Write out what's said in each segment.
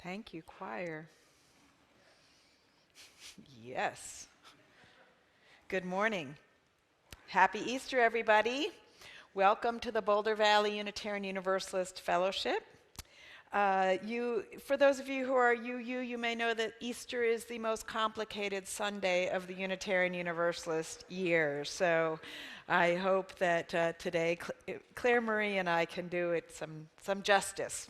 Thank you, choir. Yes. Good morning. Happy Easter, everybody. Welcome to the Boulder Valley Unitarian Universalist Fellowship. For those of you who are UU, you may know that Easter is the most complicated Sunday of the Unitarian Universalist year. So I hope that today Claire Marie and I can do it some justice.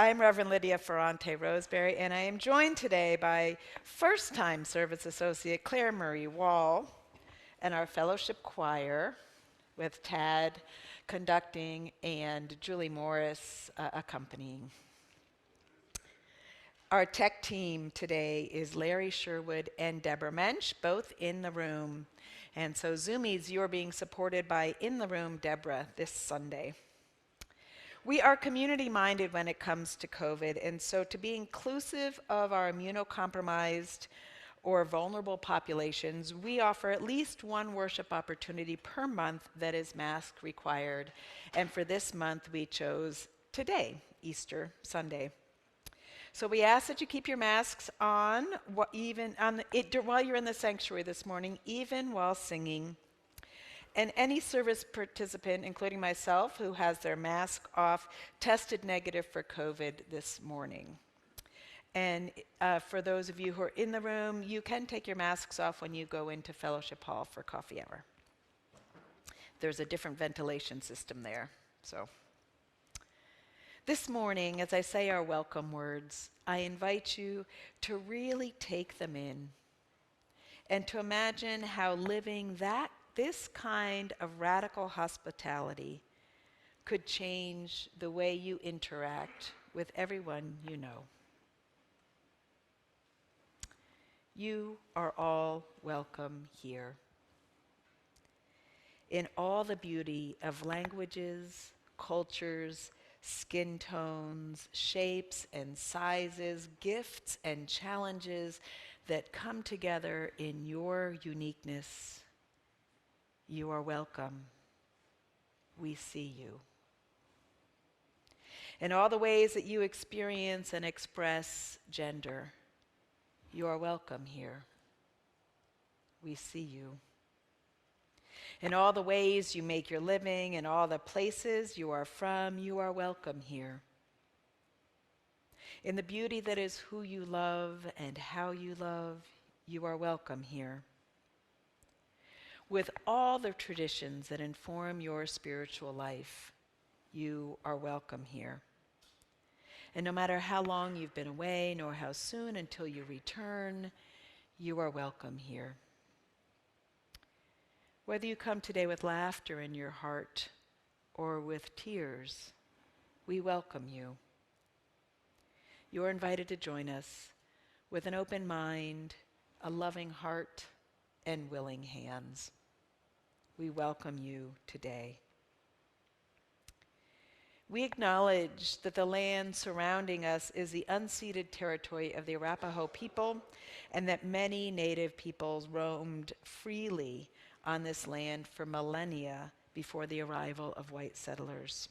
I'm Reverend Lydia Ferrante Roseberry, and I am joined today by first-time service associate Claire Marie Wall and our fellowship choir with Tad conducting and Julie Morris accompanying. Our tech team today is Larry Sherwood and Deborah Mensch, both in the room. And so Zoomies, you're being supported by In the Room Deborah this Sunday. We are community-minded when it comes to COVID, and so to be inclusive of our immunocompromised or vulnerable populations, we offer at least one worship opportunity per month that is mask required. And for this month, we chose today, Easter Sunday. So we ask that you keep your masks on, while you're in the sanctuary this morning, even while singing. And any service participant, including myself, who has their mask off, tested negative for COVID this morning. And for those of you who are in the room, you can take your masks off when you go into Fellowship Hall for coffee hour. There's a different ventilation system there. So this morning, as I say our welcome words, I invite you to really take them in and to imagine how living this kind of radical hospitality could change the way you interact with everyone you know. You are all welcome here. In all the beauty of languages, cultures, skin tones, shapes and sizes, gifts and challenges that come together in your uniqueness, you are welcome. We see you. In all the ways that you experience and express gender, you are welcome here. We see you. In all the ways you make your living, in all the places you are from, you are welcome here. In the beauty that is who you love and how you love, you are welcome here. With all the traditions that inform your spiritual life, you are welcome here. And no matter how long you've been away, nor how soon until you return, you are welcome here. Whether you come today with laughter in your heart or with tears, we welcome you. You're invited to join us with an open mind, a loving heart, and willing hands. We welcome you today. We acknowledge that the land surrounding us is the unceded territory of the Arapaho people, and that many native peoples roamed freely on this land for millennia before the arrival of white settlers.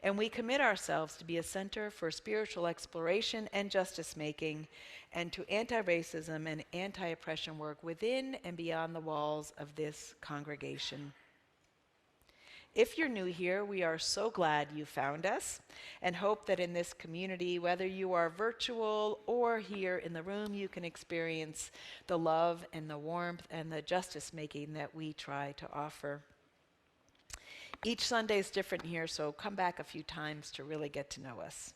And we commit ourselves to be a center for spiritual exploration and justice making, and to anti-racism and anti-oppression work within and beyond the walls of this congregation. If you're new here, we are so glad you found us and hope that in this community, whether you are virtual or here in the room, you can experience the love and the warmth and the justice making that we try to offer. Each Sunday is different here, so come back a few times to really get to know us.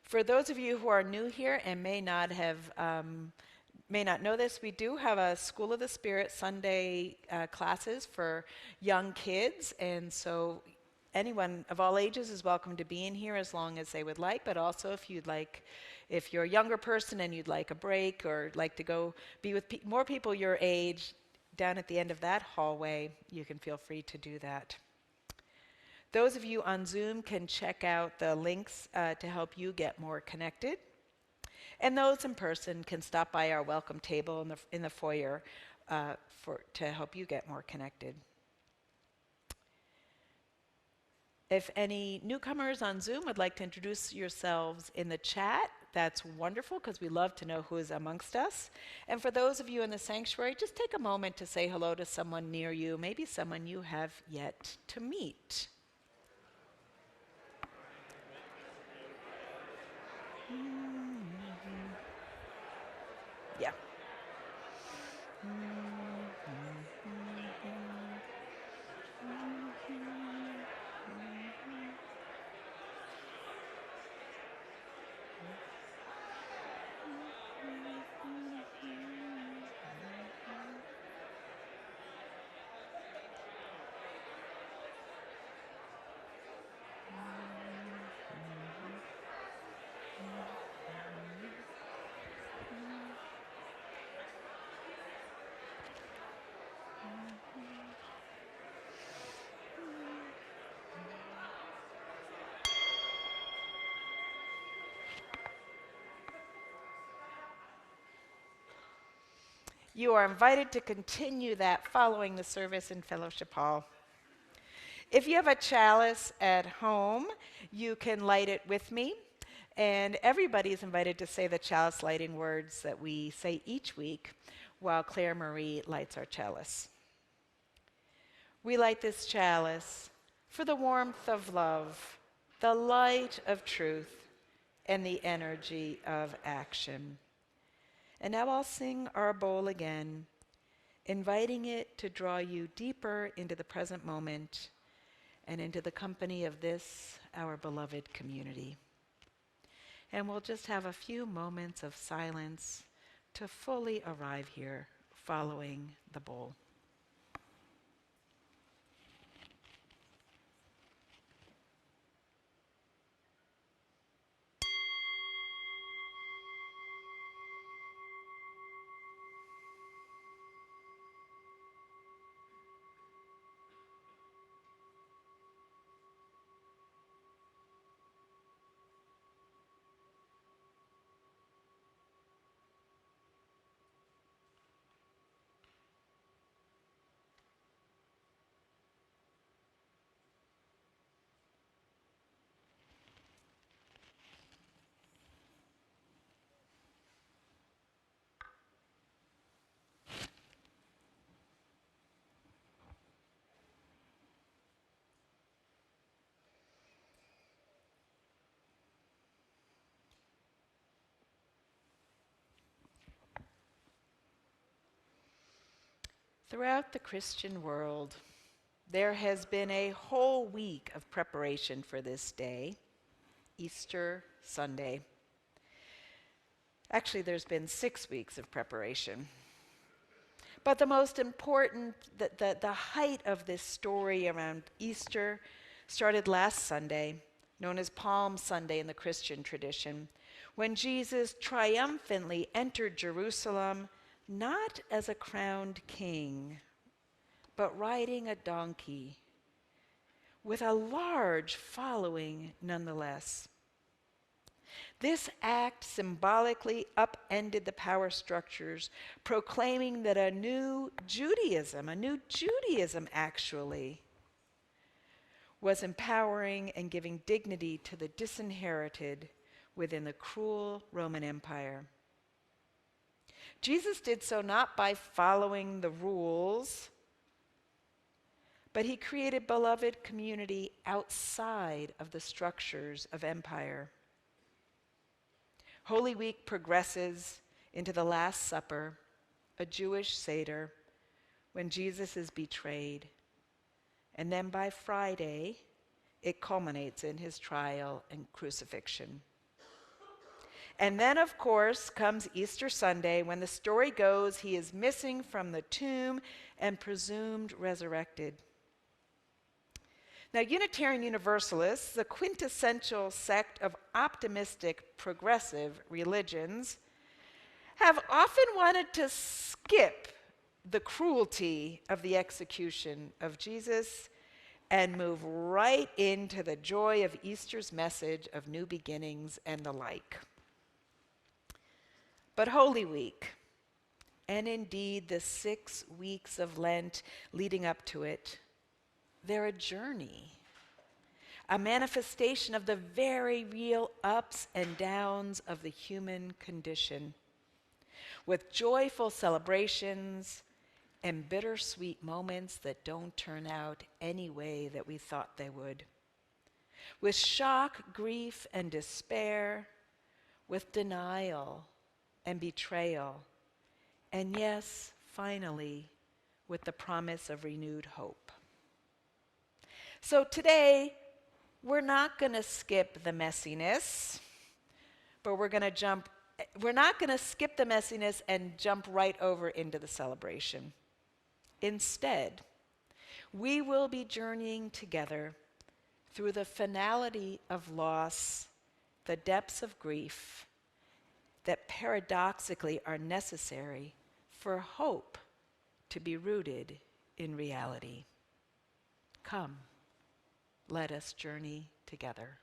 For those of you who are new here and may not know this, we do have a School of the Spirit Sunday classes for young kids, and so anyone of all ages is welcome to be in here as long as they would like, but also if you're a younger person and you'd like a break or like to go be with more people your age, down at the end of that hallway, you can feel free to do that. Those of you on Zoom can check out the links to help you get more connected. And those in person can stop by our welcome table in the foyer to help you get more connected. If any newcomers on Zoom would like to introduce yourselves in the chat, that's wonderful because we love to know who is amongst us. And for those of you in the sanctuary, just take a moment to say hello to someone near you, maybe someone you have yet to meet. Yeah. You are invited to continue that following the service in Fellowship Hall. If you have a chalice at home, you can light it with me. And everybody is invited to say the chalice lighting words that we say each week while Claire Marie lights our chalice. We light this chalice for the warmth of love, the light of truth, and the energy of action. And now I'll sing our bowl again, inviting it to draw you deeper into the present moment and into the company of this, our beloved community. And we'll just have a few moments of silence to fully arrive here following the bowl. Throughout the Christian world, there has been a whole week of preparation for this day, Easter Sunday. Actually, there's been 6 weeks of preparation. But the most important, the height of this story around Easter started last Sunday, known as Palm Sunday in the Christian tradition, when Jesus triumphantly entered Jerusalem not as a crowned king, but riding a donkey, with a large following nonetheless. This act symbolically upended the power structures, proclaiming that a new Judaism actually, was empowering and giving dignity to the disinherited within the cruel Roman Empire. Jesus did so not by following the rules, but he created beloved community outside of the structures of empire. Holy Week progresses into the Last Supper, a Jewish Seder, when Jesus is betrayed. And then by Friday, it culminates in his trial and crucifixion. And then, of course, comes Easter Sunday, when the story goes he is missing from the tomb and presumed resurrected. Now, Unitarian Universalists, the quintessential sect of optimistic, progressive religions, have often wanted to skip the cruelty of the execution of Jesus and move right into the joy of Easter's message of new beginnings and the like. But Holy Week, and indeed the 6 weeks of Lent leading up to it, they're a journey a manifestation of the very real ups and downs of the human condition, with joyful celebrations and bittersweet moments that don't turn out any way that we thought they would, with shock, grief, and despair, with denial and betrayal, and yes, finally, with the promise of renewed hope. So today, we're not going to skip the messiness, but we're not going to skip the messiness and jump right over into the celebration. Instead, we will be journeying together through the finality of loss, the depths of grief that paradoxically are necessary for hope to be rooted in reality. Come, let us journey together.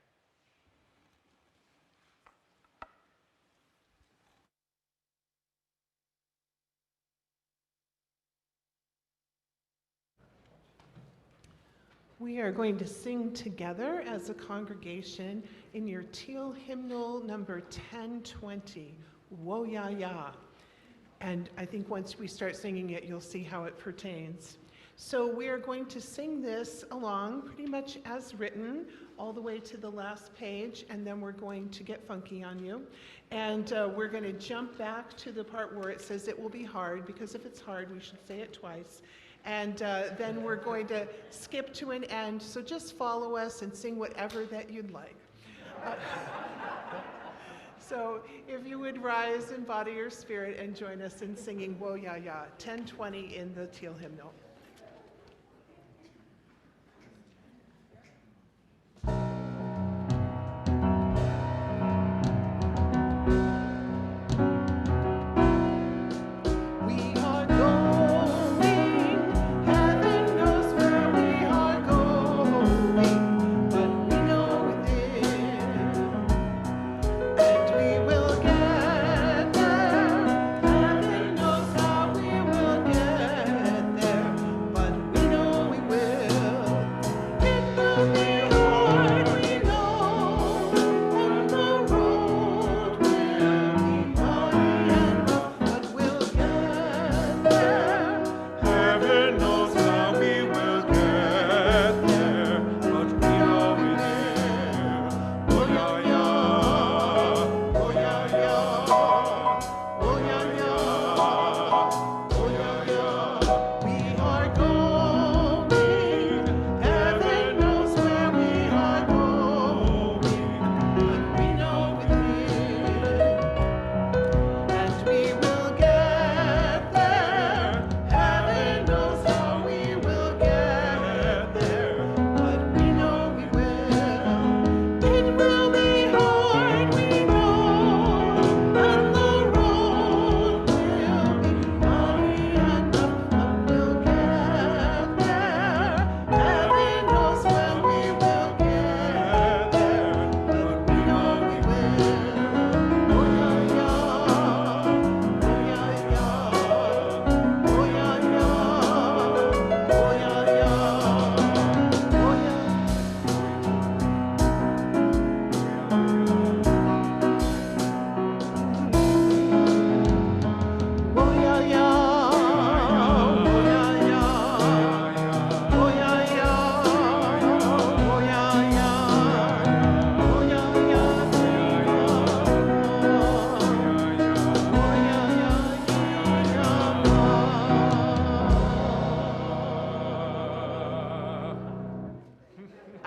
We are going to sing together as a congregation in your teal hymnal number 1020, Wo Ya Ya. And I think once we start singing it, you'll see how it pertains. So we are going to sing this along pretty much as written, all the way to the last page, and then we're going to get funky on you. And we're going to jump back to the part where it says it will be hard, because if it's hard, we should say it twice. And then we're going to skip to an end, so just follow us and sing whatever that you'd like. So if you would rise in body or spirit and join us in singing Wo Ya Ya, 1020 in the teal hymnal.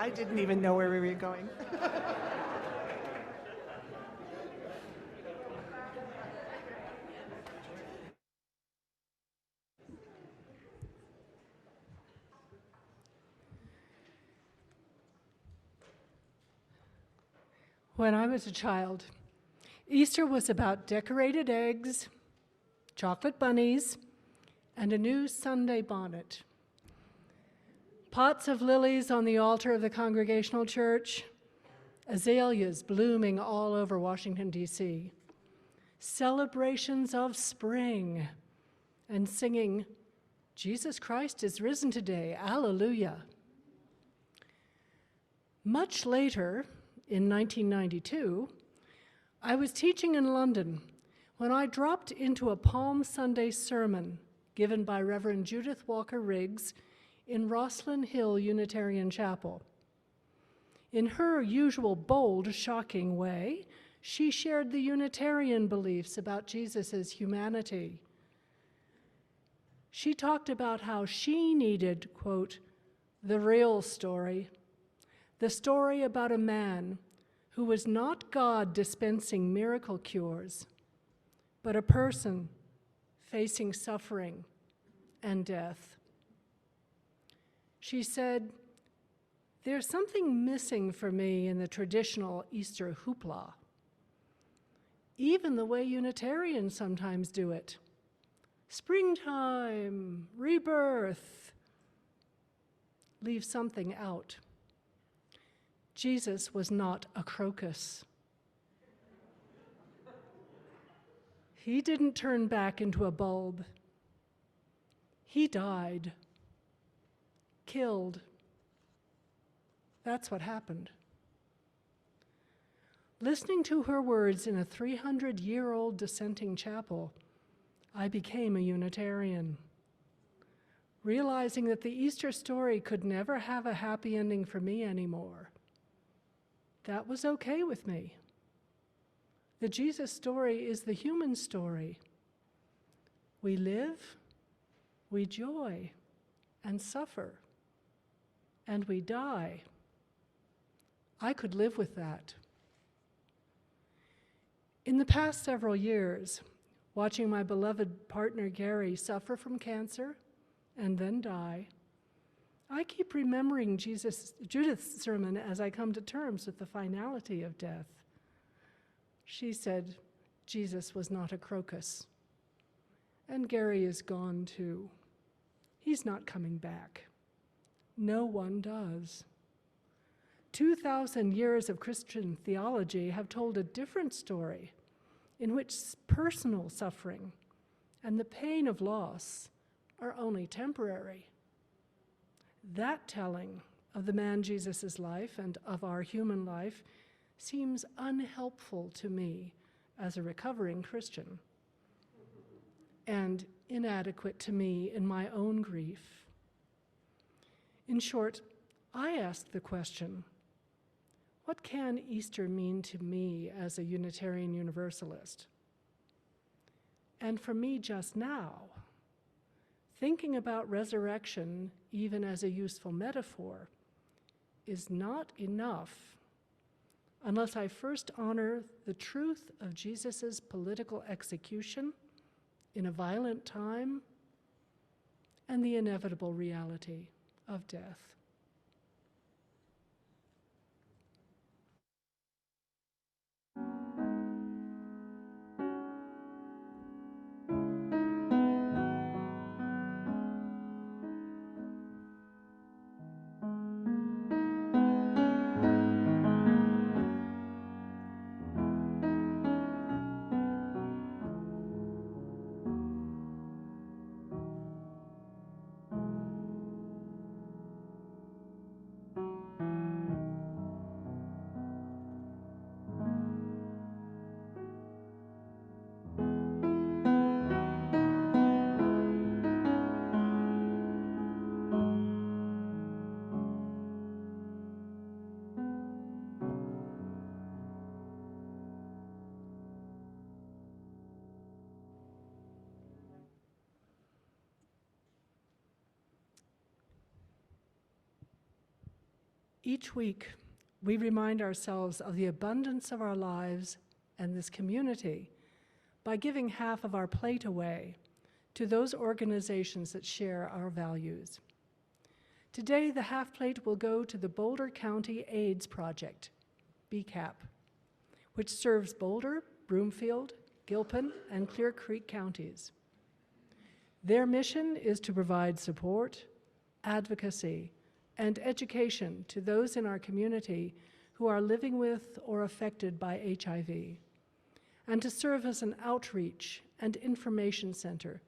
I didn't even know where we were going. When I was a child, Easter was about decorated eggs, chocolate bunnies, and a new Sunday bonnet. Pots of lilies on the altar of the Congregational Church, azaleas blooming all over Washington, D.C., celebrations of spring, and singing, "Jesus Christ is risen today, Alleluia." Much later, in 1992, I was teaching in London when I dropped into a Palm Sunday sermon given by Reverend Judith Walker Riggs in Rosslyn Hill Unitarian Chapel. In her usual bold, shocking way, she shared the Unitarian beliefs about Jesus' humanity. She talked about how she needed, quote, the real story, the story about a man who was not God dispensing miracle cures, but a person facing suffering and death. She said, "There's something missing for me in the traditional Easter hoopla, even the way Unitarians sometimes do it. Springtime, rebirth, leave something out. Jesus was not a crocus. He didn't turn back into a bulb. He died, killed. That's what happened." Listening to her words in a 300-year-old dissenting chapel, I became a Unitarian. Realizing that the Easter story could never have a happy ending for me anymore. That was okay with me. The Jesus story is the human story. We live, we joy, and suffer, and we die. I could live with that. In the past several years, watching my beloved partner Gary suffer from cancer and then die, I keep remembering Judith's sermon as I come to terms with the finality of death. She said, Jesus was not a crocus. And Gary is gone too. He's not coming back. No one does. 2,000 years of Christian theology have told a different story in which personal suffering and the pain of loss are only temporary. That telling of the man Jesus' life and of our human life seems unhelpful to me as a recovering Christian and inadequate to me in my own grief. In short, I ask the question, what can Easter mean to me as a Unitarian Universalist? And for me just now, thinking about resurrection, even as a useful metaphor, is not enough unless I first honor the truth of Jesus' political execution in a violent time and the inevitable reality of death. Each week, we remind ourselves of the abundance of our lives and this community by giving half of our plate away to those organizations that share our values. Today, the half plate will go to the Boulder County AIDS Project, BCAP, which serves Boulder, Broomfield, Gilpin, and Clear Creek counties. Their mission is to provide support, advocacy, and education to those in our community who are living with or affected by HIV, and to serve as an outreach and information center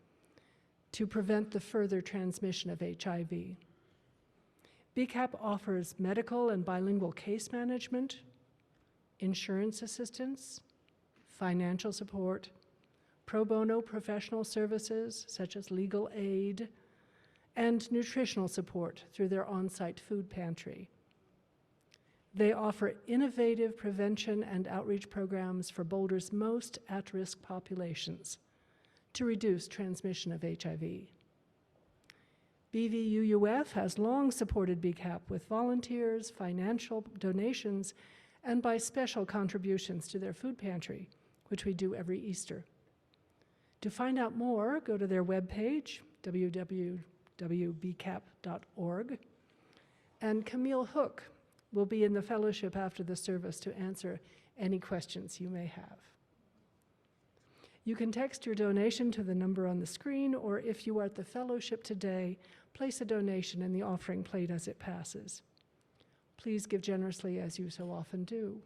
to prevent the further transmission of HIV. BCAP offers medical and bilingual case management, insurance assistance, financial support, pro bono professional services such as legal aid, and nutritional support through their on-site food pantry. They offer innovative prevention and outreach programs for Boulder's most at-risk populations to reduce transmission of HIV. BVUUF has long supported BCAP with volunteers, financial donations, and by special contributions to their food pantry, which we do every Easter. To find out more, go to their webpage, www.bcap.org, and Camille Hook will be in the fellowship after the service to answer any questions you may have. You can text your donation to the number on the screen, or if you are at the fellowship today, place a donation in the offering plate as it passes. Please give generously as you so often do.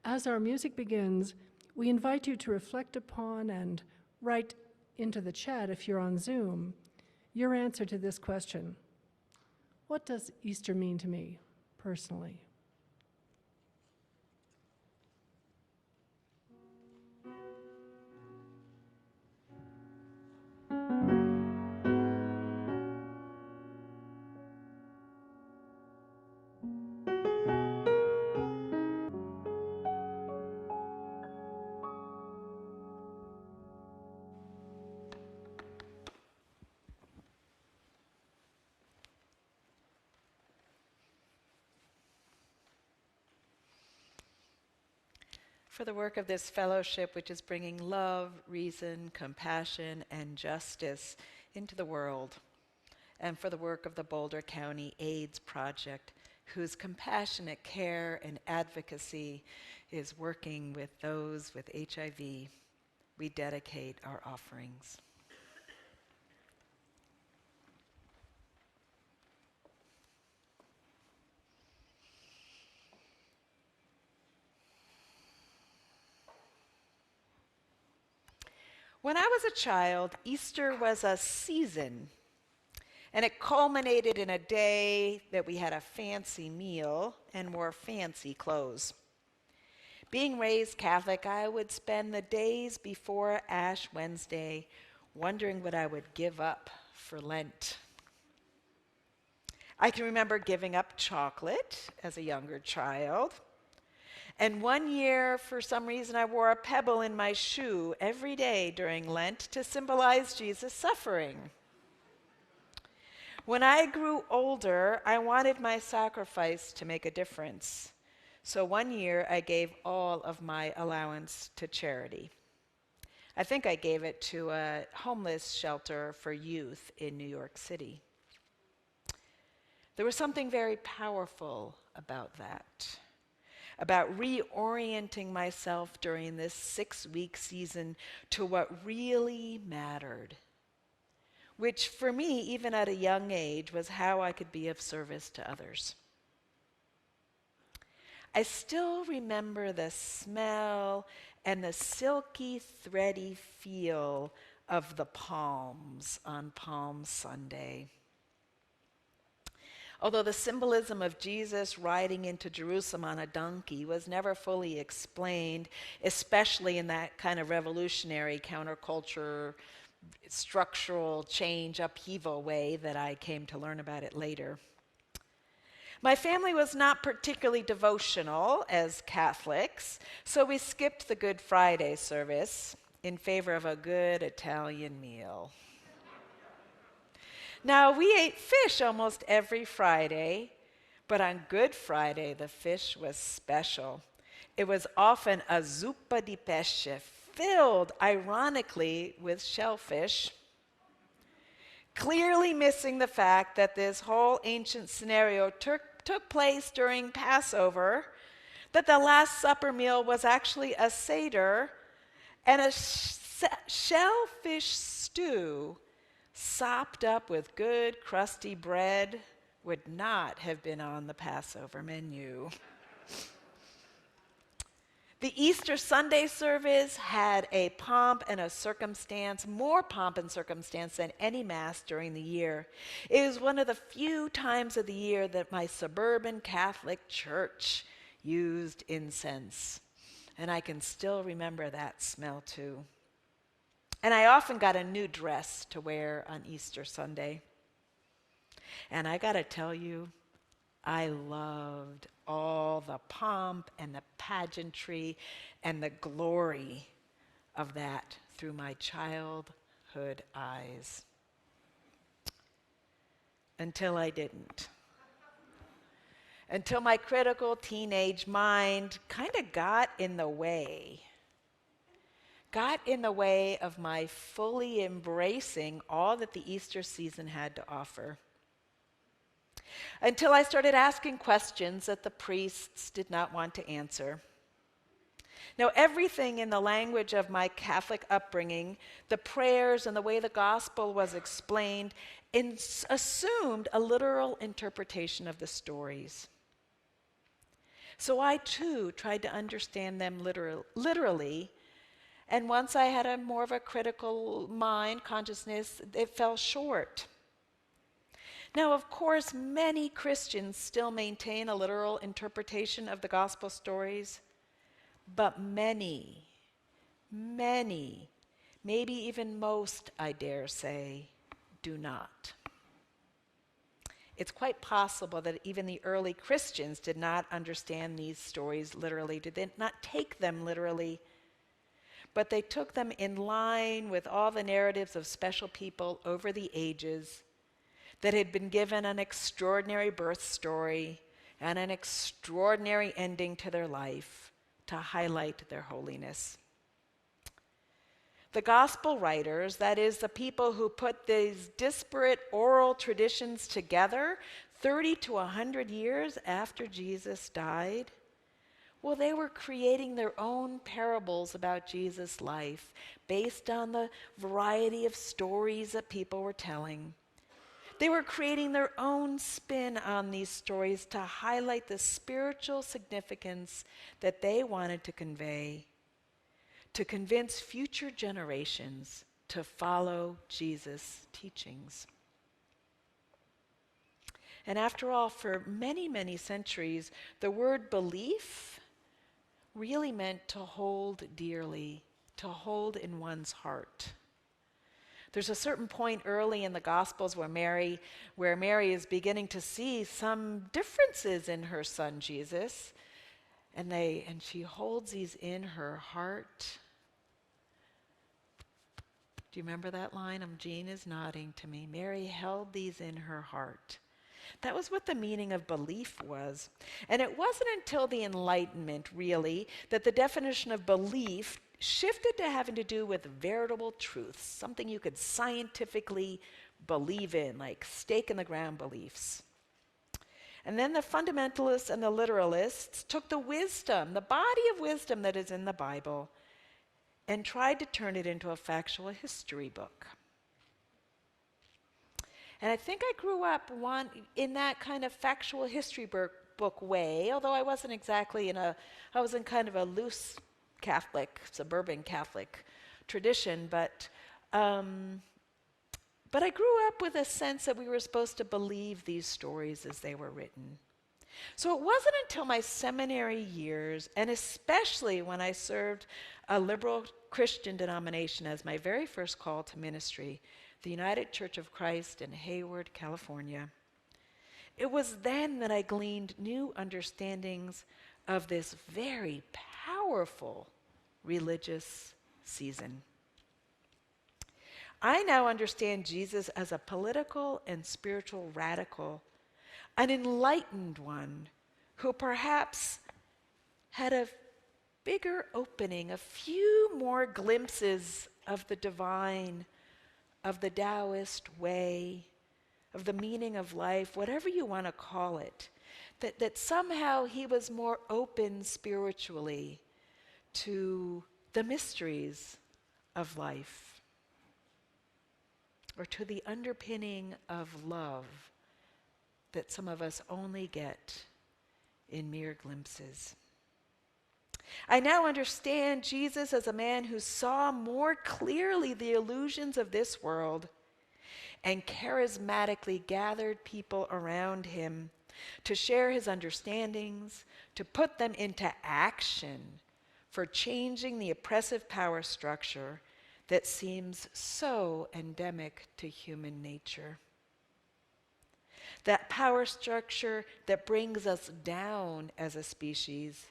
As our music begins, we invite you to reflect upon and write into the chat, if you're on Zoom, your answer to this question: what does Easter mean to me personally? For the work of this fellowship, which is bringing love, reason, compassion, and justice into the world, and for the work of the Boulder County AIDS Project, whose compassionate care and advocacy is working with those with HIV, we dedicate our offerings. When I was a child, Easter was a season, and it culminated in a day that we had a fancy meal and wore fancy clothes. Being raised Catholic, I would spend the days before Ash Wednesday wondering what I would give up for Lent. I can remember giving up chocolate as a younger child. And one year, for some reason, I wore a pebble in my shoe every day during Lent to symbolize Jesus' suffering. When I grew older, I wanted my sacrifice to make a difference. So one year, I gave all of my allowance to charity. I think I gave it to a homeless shelter for youth in New York City. There was something very powerful about that, about reorienting myself during this 6-week season to what really mattered, which for me, even at a young age, was how I could be of service to others. I still remember the smell and the silky, thready feel of the palms on Palm Sunday. Although the symbolism of Jesus riding into Jerusalem on a donkey was never fully explained, especially in that kind of revolutionary counterculture, structural change, upheaval way that I came to learn about it later. My family was not particularly devotional as Catholics, so we skipped the Good Friday service in favor of a good Italian meal. Now, we ate fish almost every Friday, but on Good Friday, the fish was special. It was often a zuppa di pesce, filled, ironically, with shellfish, clearly missing the fact that this whole ancient scenario took place during Passover, that the Last Supper meal was actually a Seder, and a shellfish stew sopped up with good, crusty bread would not have been on the Passover menu. The Easter Sunday service had a pomp and a circumstance, more pomp and circumstance than any Mass during the year. It was one of the few times of the year that my suburban Catholic church used incense. And I can still remember that smell too. And I often got a new dress to wear on Easter Sunday. And I got to tell you, I loved all the pomp and the pageantry and the glory of that through my childhood eyes. Until I didn't. Until my critical teenage mind kind of got in the way of my fully embracing all that the Easter season had to offer. Until I started asking questions that the priests did not want to answer. Now, everything in the language of my Catholic upbringing, the prayers and the way the gospel was explained, assumed a literal interpretation of the stories. So I too tried to understand them literally, and once I had more of a critical mind, consciousness, it fell short. Now, of course, many Christians still maintain a literal interpretation of the gospel stories, but many, maybe even most, I dare say, do not. It's quite possible that even the early Christians did not understand these stories literally, did not take them literally, but they took them in line with all the narratives of special people over the ages that had been given an extraordinary birth story and an extraordinary ending to their life to highlight their holiness. The gospel writers, that is, the people who put these disparate oral traditions together 30 to 100 years after Jesus died, well, they were creating their own parables about Jesus' life based on the variety of stories that people were telling. They were creating their own spin on these stories to highlight the spiritual significance that they wanted to convey, to convince future generations to follow Jesus' teachings. And after all, for many, many centuries, the word belief really meant to hold dearly, to hold in one's heart. There's a certain point early in the Gospels where Mary is beginning to see some differences in her son Jesus, and she holds these in her heart. Do you remember that line? Jean is nodding to me. Mary held these in her heart. That was what the meaning of belief was. And it wasn't until the Enlightenment, really, that the definition of belief shifted to having to do with veritable truths, something you could scientifically believe in, like stake in the ground beliefs. And then the fundamentalists and the literalists took the wisdom, the body of wisdom that is in the Bible, and tried to turn it into a factual history book. And I think I grew up in that kind of factual history book way, although I wasn't exactly I was in kind of a loose Catholic, suburban Catholic tradition, but I grew up with a sense that we were supposed to believe these stories as they were written. So it wasn't until my seminary years, and especially when I served a liberal Christian denomination as my very first call to ministry, the United Church of Christ in Hayward, California. It was then that I gleaned new understandings of this very powerful religious season. I now understand Jesus as a political and spiritual radical, an enlightened one who perhaps had a bigger opening, a few more glimpses of the divine, of the Taoist way, of the meaning of life, whatever you want to call it, that somehow he was more open spiritually to the mysteries of life, or to the underpinning of love that some of us only get in mere glimpses. I now understand Jesus as a man who saw more clearly the illusions of this world and charismatically gathered people around him to share his understandings, to put them into action for changing the oppressive power structure that seems so endemic to human nature. That power structure that brings us down as a species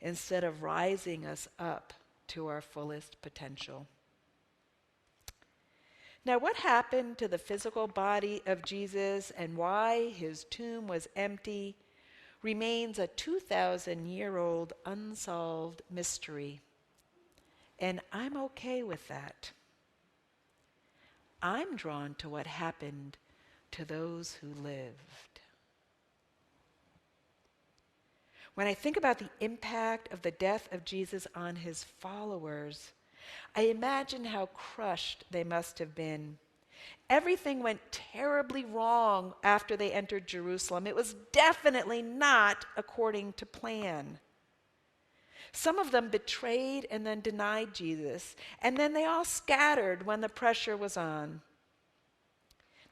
instead of rising us up to our fullest potential. Now, what happened to the physical body of Jesus and why his tomb was empty remains a 2,000-year-old unsolved mystery. And I'm okay with that. I'm drawn to what happened to those who lived. When I think about the impact of the death of Jesus on his followers, I imagine how crushed they must have been. Everything went terribly wrong after they entered Jerusalem. It was definitely not according to plan. Some of them betrayed and then denied Jesus, and then they all scattered when the pressure was on.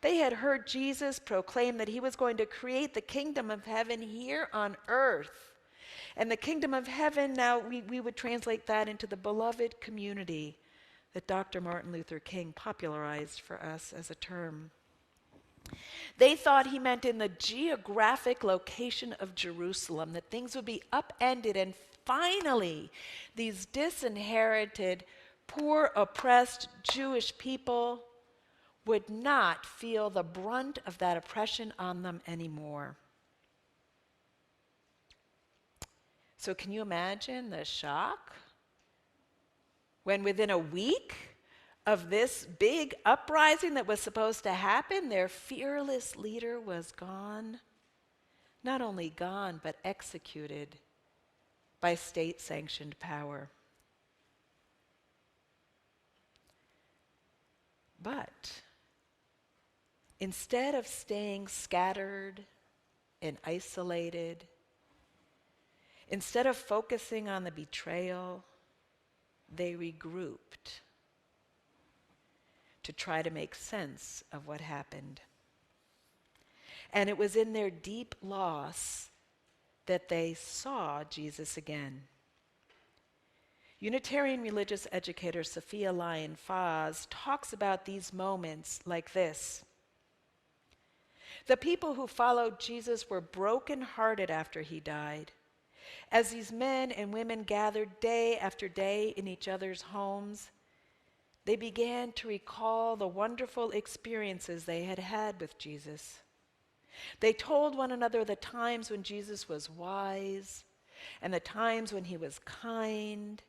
They had heard Jesus proclaim that he was going to create the kingdom of heaven here on earth. And the kingdom of heaven, now we would translate that into the beloved community that Dr. Martin Luther King popularized for us as a term. They thought he meant in the geographic location of Jerusalem, that things would be upended and finally these disinherited, poor, oppressed Jewish people would not feel the brunt of that oppression on them anymore. So can you imagine the shock when within a week of this big uprising that was supposed to happen, their fearless leader was gone? Not only gone, but executed by state-sanctioned power. But instead of staying scattered and isolated, instead of focusing on the betrayal, they regrouped to try to make sense of what happened. And it was in their deep loss that they saw Jesus again. Unitarian religious educator Sophia Lyon-Fahs talks about these moments like this. The people who followed Jesus were brokenhearted after he died. As these men and women gathered day after day in each other's homes, they began to recall the wonderful experiences they had had with Jesus. They told one another the times when Jesus was wise and the times when he was kind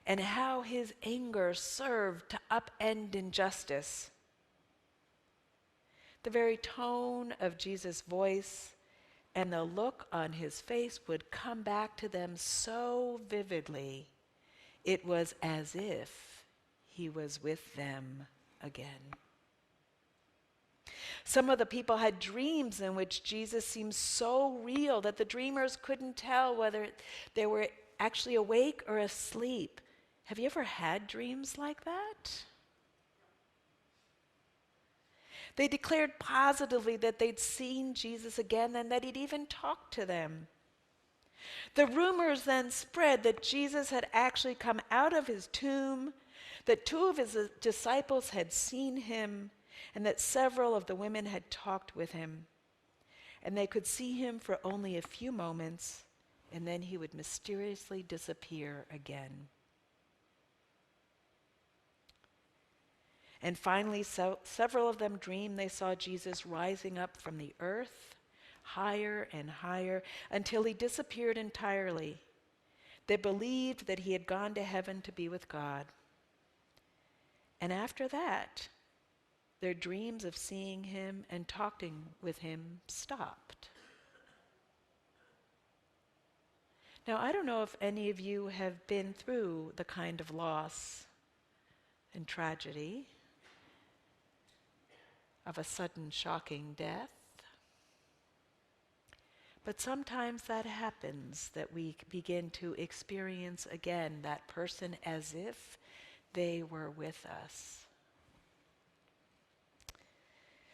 and how his anger served to upend injustice. The very tone of Jesus' voice and the look on his face would come back to them so vividly, it was as if he was with them again. Some of the people had dreams in which Jesus seemed so real that the dreamers couldn't tell whether they were actually awake or asleep. Have you ever had dreams like that? They declared positively that they'd seen Jesus again and that he'd even talked to them. The rumors then spread that Jesus had actually come out of his tomb, that 2 of his disciples had seen him, and that several of the women had talked with him. And they could see him for only a few moments, and then he would mysteriously disappear again. And finally, several of them dreamed they saw Jesus rising up from the earth, higher and higher, until he disappeared entirely. They believed that he had gone to heaven to be with God. And after that, their dreams of seeing him and talking with him stopped. Now, I don't know if any of you have been through the kind of loss and tragedy of a sudden shocking death. But sometimes that happens, that we begin to experience again that person as if they were with us.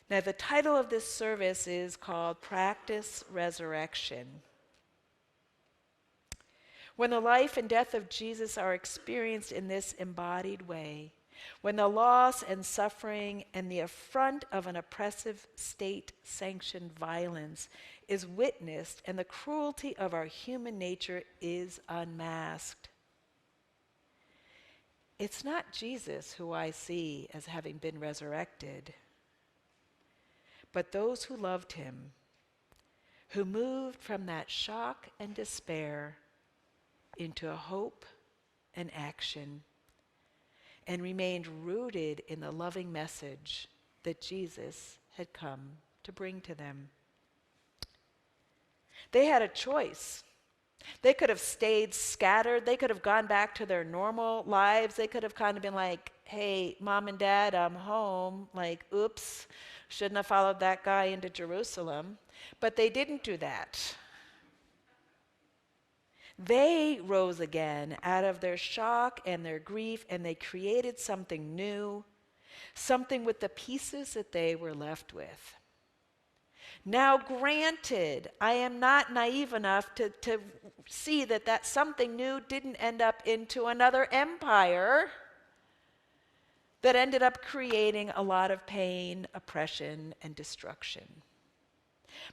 Now, the title of this service is called Practice Resurrection. When the life and death of Jesus are experienced in this embodied way, when the loss and suffering and the affront of an oppressive state-sanctioned violence is witnessed and the cruelty of our human nature is unmasked, it's not Jesus who I see as having been resurrected, but those who loved him, who moved from that shock and despair into hope and action, and remained rooted in the loving message that Jesus had come to bring to them. They had a choice. They could have stayed scattered. They could have gone back to their normal lives. They could have kind of been like, hey, Mom and Dad, I'm home. Like, oops, shouldn't have followed that guy into Jerusalem. But they didn't do that. They rose again out of their shock and their grief, and they created something new, something with the pieces that they were left with. Now, granted, I am not naive enough to see that something new didn't end up into another empire that ended up creating a lot of pain, oppression, and destruction.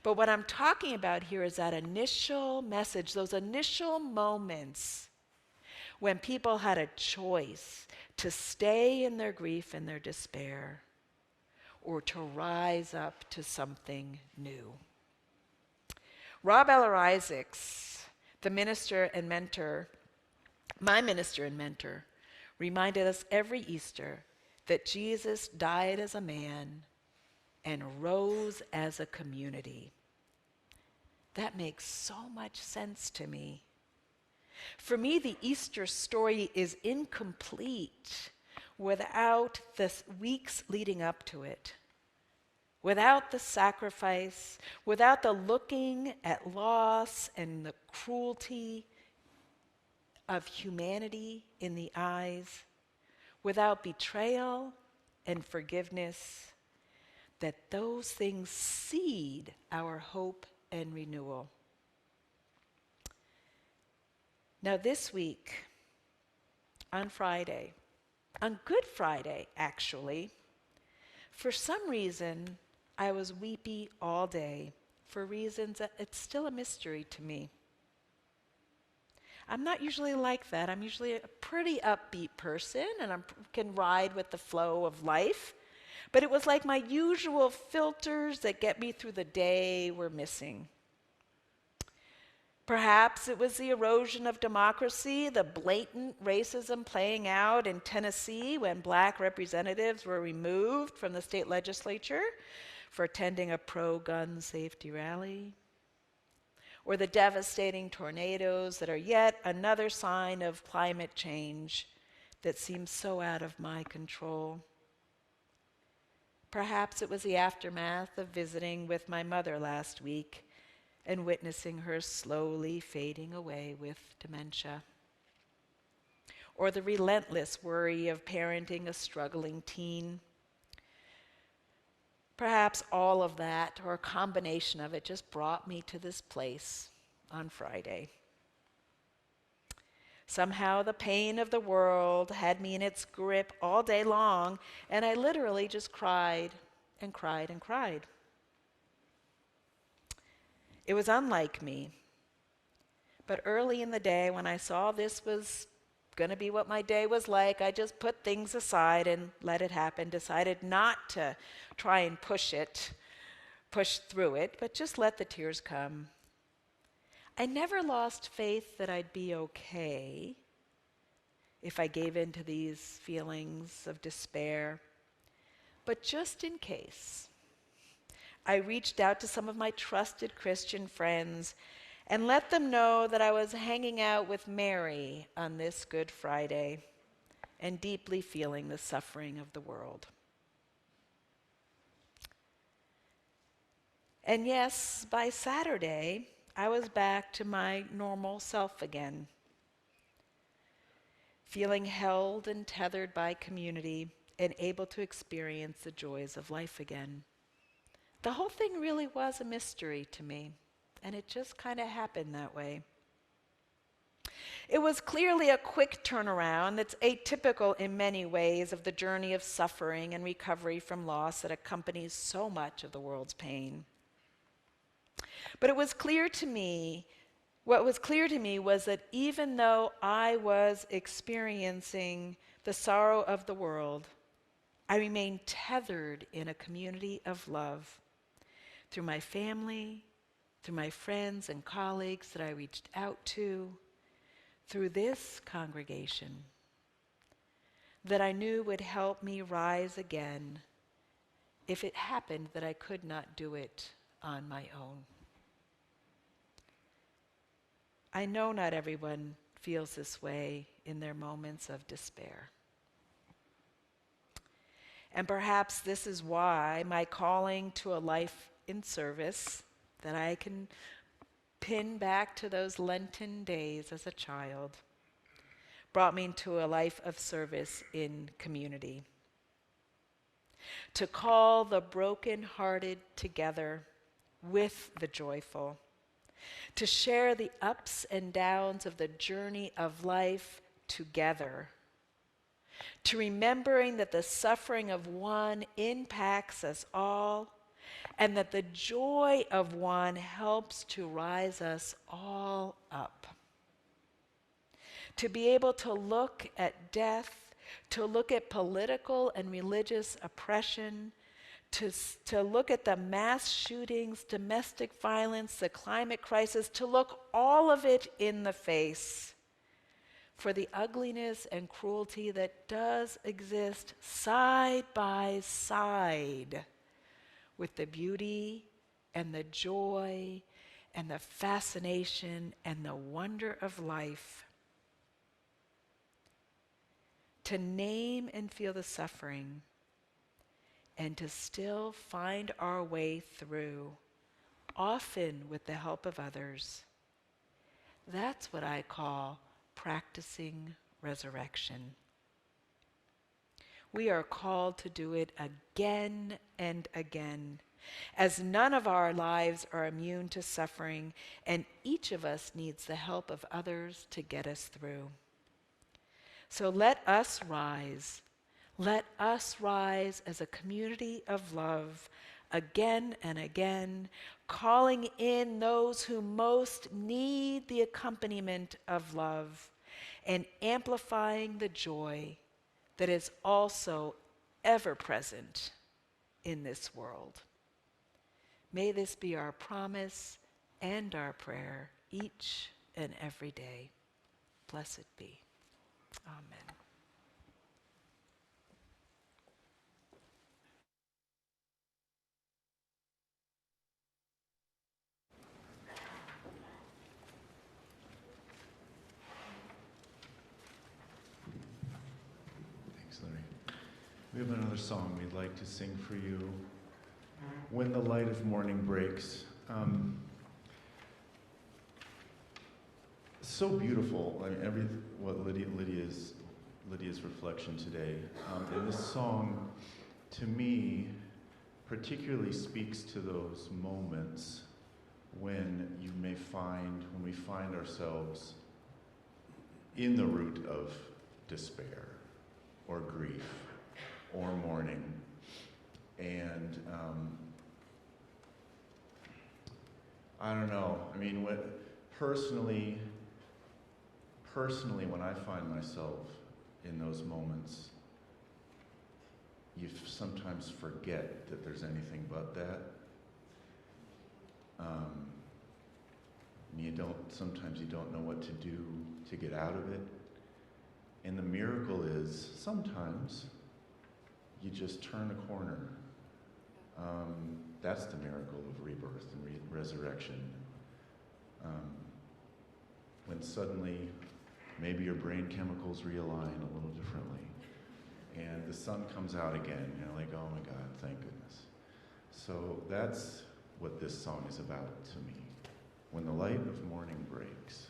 But what I'm talking about here is that initial message, those initial moments when people had a choice to stay in their grief and their despair or to rise up to something new. Rob Eller Isaacs, the minister and mentor, my minister and mentor, reminded us every Easter that Jesus died as a man and rose as a community. That makes so much sense to me. For me, the Easter story is incomplete without the weeks leading up to it, without the sacrifice, without the looking at loss and the cruelty of humanity in the eyes, without betrayal and forgiveness, that those things seed our hope and renewal. Now this week, on Friday, on Good Friday actually, for some reason I was weepy all day for reasons that it's still a mystery to me. I'm not usually like that. I'm usually a pretty upbeat person and I can ride with the flow of life. But it was like my usual filters that get me through the day were missing. Perhaps it was the erosion of democracy, the blatant racism playing out in Tennessee when black representatives were removed from the state legislature for attending a pro-gun safety rally, or the devastating tornadoes that are yet another sign of climate change that seems so out of my control. Perhaps it was the aftermath of visiting with my mother last week and witnessing her slowly fading away with dementia. Or the relentless worry of parenting a struggling teen. Perhaps all of that, or a combination of it, just brought me to this place on Friday. Somehow the pain of the world had me in its grip all day long, and I literally just cried and cried and cried. It was unlike me. But early in the day, when I saw this was going to be what my day was like, I just put things aside and let it happen, decided not to try and push through it, but just let the tears come. I never lost faith that I'd be okay if I gave in to these feelings of despair. But just in case, I reached out to some of my trusted Christian friends and let them know that I was hanging out with Mary on this Good Friday and deeply feeling the suffering of the world. And yes, by Saturday, I was back to my normal self again, feeling held and tethered by community and able to experience the joys of life again. The whole thing really was a mystery to me, and it just kind of happened that way. It was clearly a quick turnaround that's atypical in many ways of the journey of suffering and recovery from loss that accompanies so much of the world's pain. But it was clear to me, what was clear to me was that even though I was experiencing the sorrow of the world, I remained tethered in a community of love through my family, through my friends and colleagues that I reached out to, through this congregation that I knew would help me rise again if it happened that I could not do it on my own. I know not everyone feels this way in their moments of despair. And perhaps this is why my calling to a life in service that I can pin back to those Lenten days as a child brought me into a life of service in community. To call the brokenhearted together with the joyful, to share the ups and downs of the journey of life together, to remembering that the suffering of one impacts us all, and that the joy of one helps to rise us all up. To be able to look at death, to look at political and religious oppression, to look at the mass shootings, domestic violence, the climate crisis, to look all of it in the face for the ugliness and cruelty that does exist side by side with the beauty and the joy and the fascination and the wonder of life. To name and feel the suffering and to still find our way through, often with the help of others. That's what I call practicing resurrection. We are called to do it again and again, as none of our lives are immune to suffering, and each of us needs the help of others to get us through. So let us rise. Let us rise as a community of love again and again, calling in those who most need the accompaniment of love and amplifying the joy that is also ever present in this world. May this be our promise and our prayer each and every day. Blessed be. Amen. Thanks, Larry. We have another song we'd like to sing for you. When the Light of Morning Breaks. So beautiful. I mean, what Lydia's reflection today. And this song, to me, particularly speaks to those moments when we find ourselves in the root of despair or grief or mourning. And I don't know, I mean, personally, when I find myself in those moments, you sometimes forget that there's anything but that. And sometimes you don't know what to do to get out of it. And the miracle is, sometimes you just turn a corner. That's the miracle of rebirth and resurrection. When suddenly, maybe your brain chemicals realign a little differently, and the sun comes out again. You're like, oh my God, thank goodness. So that's what this song is about to me. when the light of morning breaks.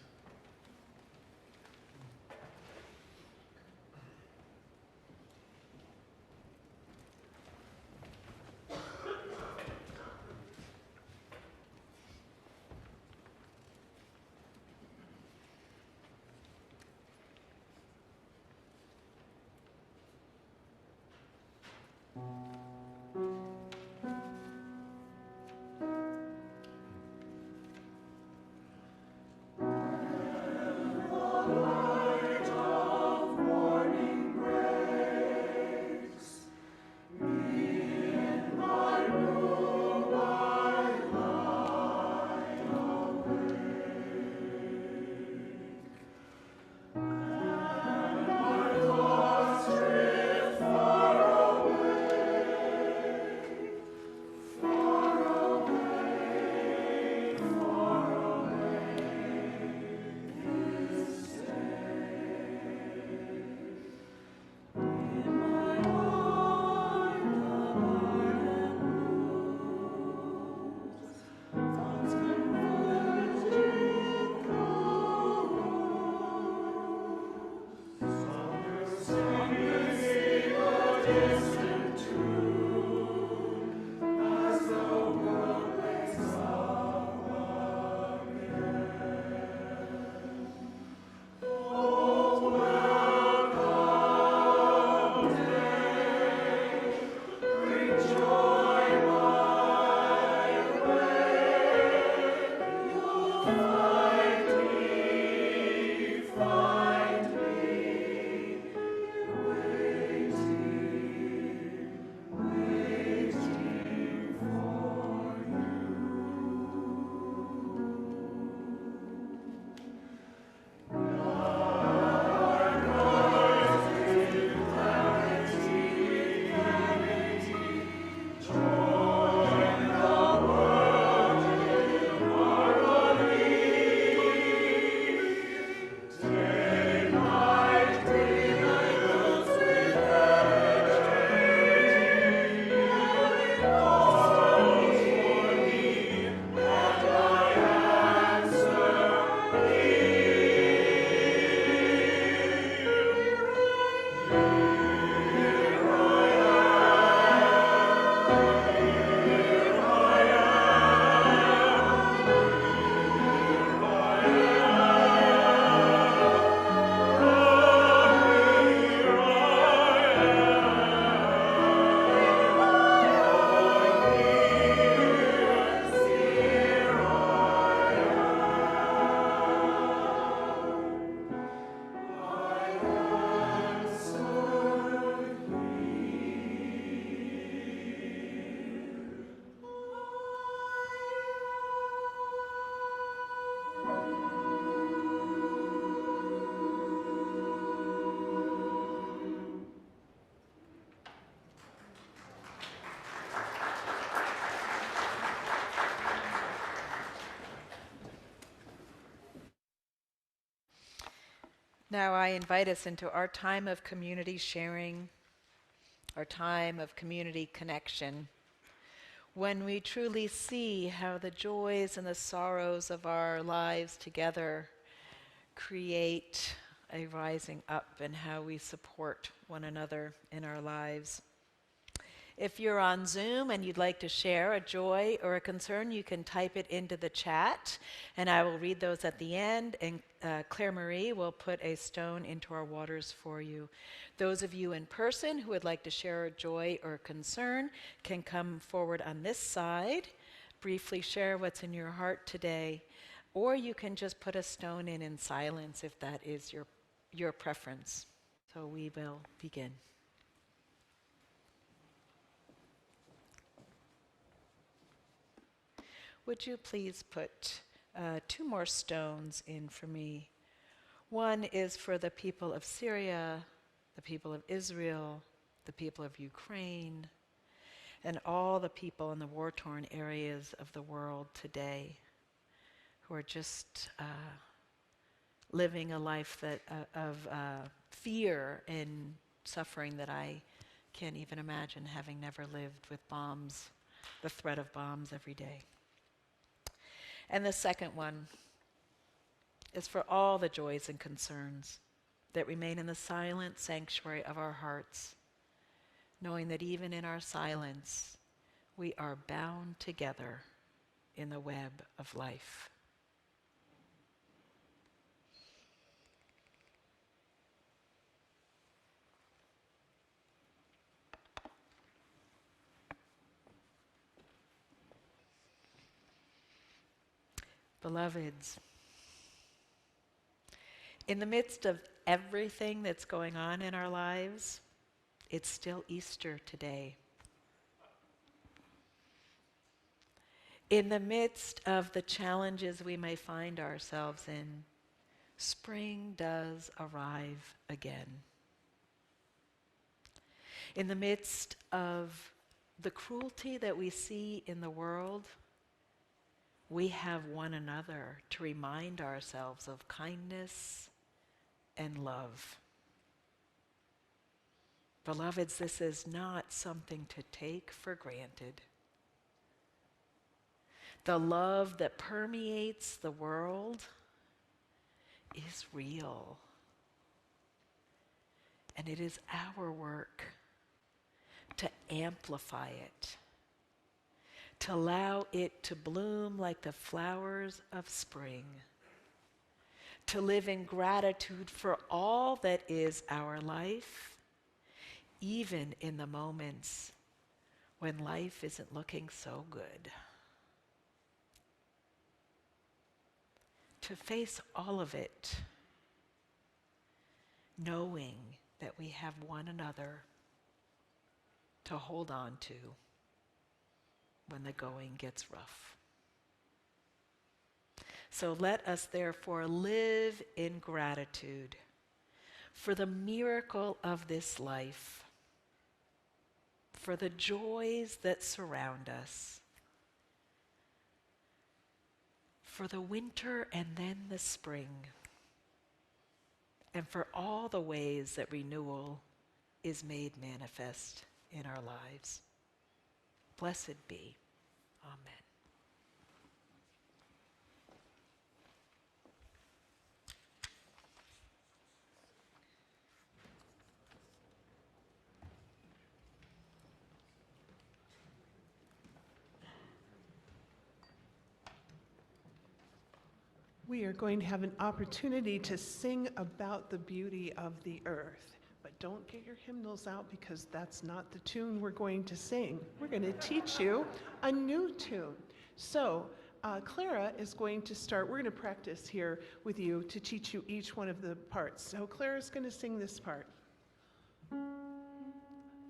Now I invite us into our time of community sharing, our time of community connection, when we truly see how the joys and the sorrows of our lives together create a rising up and how we support one another in our lives. If you're on Zoom and you'd like to share a joy or a concern, you can type it into the chat, and I will read those at the end, and Claire Marie will put a stone into our waters for you. Those of you in person who would like to share a joy or a concern can come forward on this side, briefly share what's in your heart today, or you can just put a stone in silence if that is your preference. So we will begin. Would you please put 2 more stones in for me? One is for the people of Syria, the people of Israel, the people of Ukraine, and all the people in the war-torn areas of the world today who are just living a life of fear and suffering that I can't even imagine, having never lived with bombs, the threat of bombs every day. And the second one is for all the joys and concerns that remain in the silent sanctuary of our hearts, knowing that even in our silence, we are bound together in the web of life. Beloveds, in the midst of everything that's going on in our lives, it's still Easter today. In the midst of the challenges we may find ourselves in, spring does arrive again. In the midst of the cruelty that we see in the world, we have one another to remind ourselves of kindness and love. Beloveds, this is not something to take for granted. The love that permeates the world is real. And it is our work to amplify it, to allow it to bloom like the flowers of spring, to live in gratitude for all that is our life, even in the moments when life isn't looking so good. To face all of it, knowing that we have one another to hold on to when the going gets rough. So let us therefore live in gratitude for the miracle of this life, for the joys that surround us, for the winter and then the spring, and for all the ways that renewal is made manifest in our lives. Blessed be. Amen. We are going to have an opportunity to sing about the beauty of the earth. But don't get your hymnals out because that's not the tune we're going to sing. We're going to teach you a new tune. So Clara is going to start. We're going to practice here with you to teach you each one of the parts. So Clara's going to sing this part.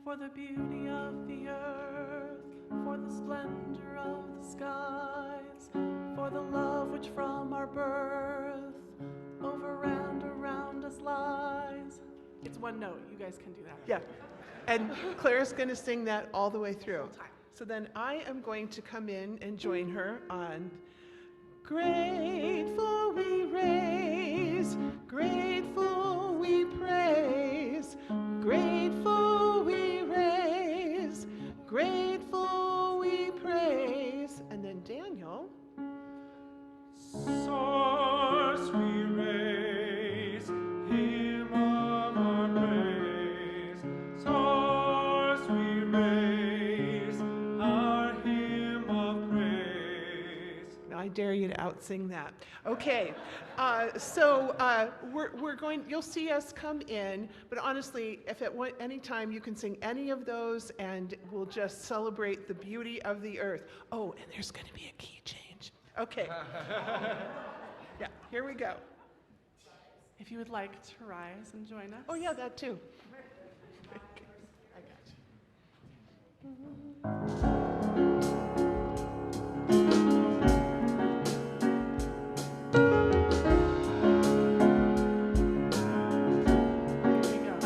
For the beauty of the earth, for the splendor of the skies, for the love which from our birth over and around us lies. It's one note. You guys can do that. Yeah. And Clara's going to sing that all the way through. So then I am going to come in and join her on Grateful we raise, grateful we praise, grateful we raise, grateful we praise. And then Daniel. Source we raise, hymn of our praise. Source we raise, our hymn of praise. Now I dare you to outsing that. Okay, so we're going. You'll see us come in, but honestly, if at any time you can sing any of those, and we'll just celebrate the beauty of the earth. Oh, and there's going to be a key change. Okay. Yeah, here we go. If you would like to rise and join us. Oh yeah, that too. I got you. Here we go.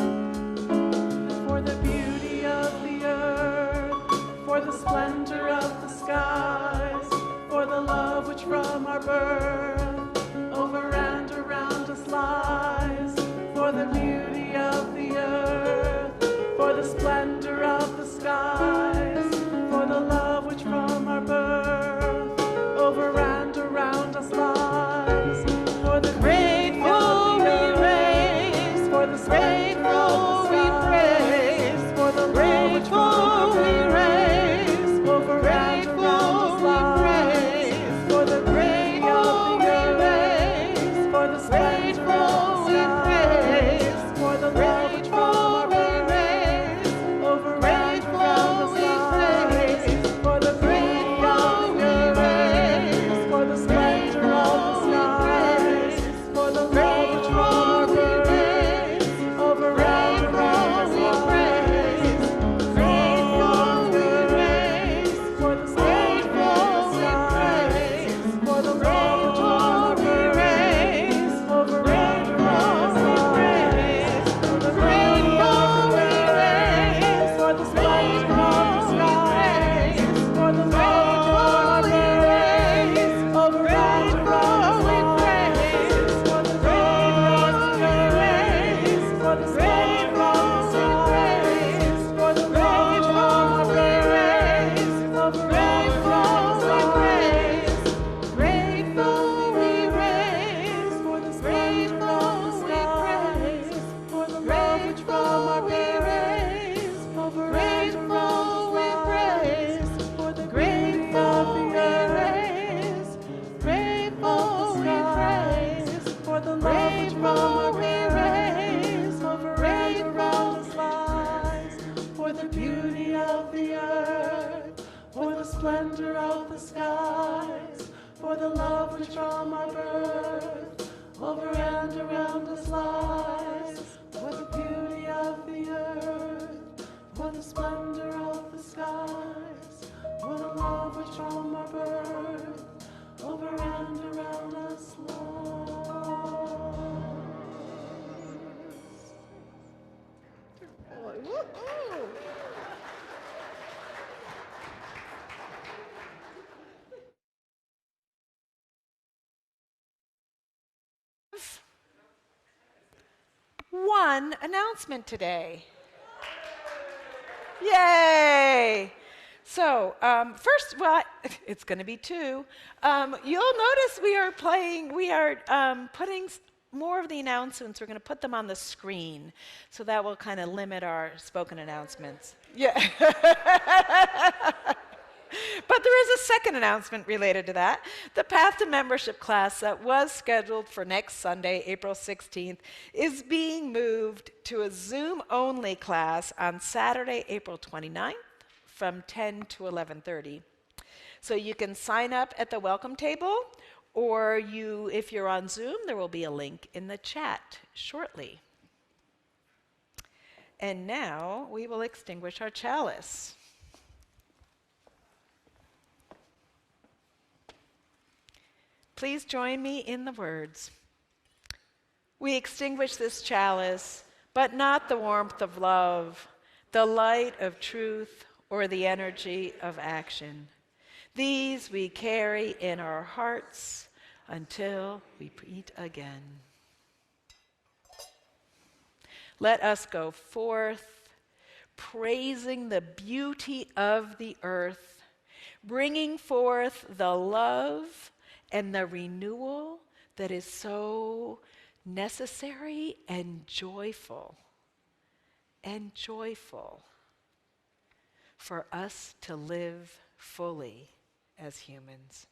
For the beauty of the earth, for the splendor of the skies, for the love which from our birth over and around us lies, for the beauty of the earth, for the splendor of the skies, for the Woo-hoo. One announcement today. Yay! So, first, well, it's going to be two. You'll notice we are putting more of the announcements, we're going to put them on the screen. So that will kind of limit our spoken announcements. Yeah. But there is a second announcement related to that. The Path to Membership class that was scheduled for next Sunday, April 16th, is being moved to a Zoom-only class on Saturday, April 29th from 10 to 11:30. So you can sign up at the welcome table, or if you're on Zoom, there will be a link in the chat shortly. And now we will extinguish our chalice. Please join me in the words. We extinguish this chalice, but not the warmth of love, the light of truth, or the energy of action. These we carry in our hearts until we meet again. Let us go forth, praising the beauty of the earth, bringing forth the love and the renewal that is so necessary and joyful for us to live fully as humans.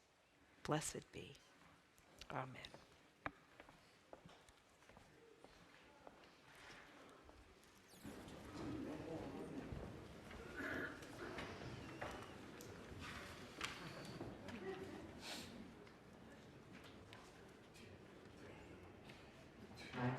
Blessed be. Amen. Right.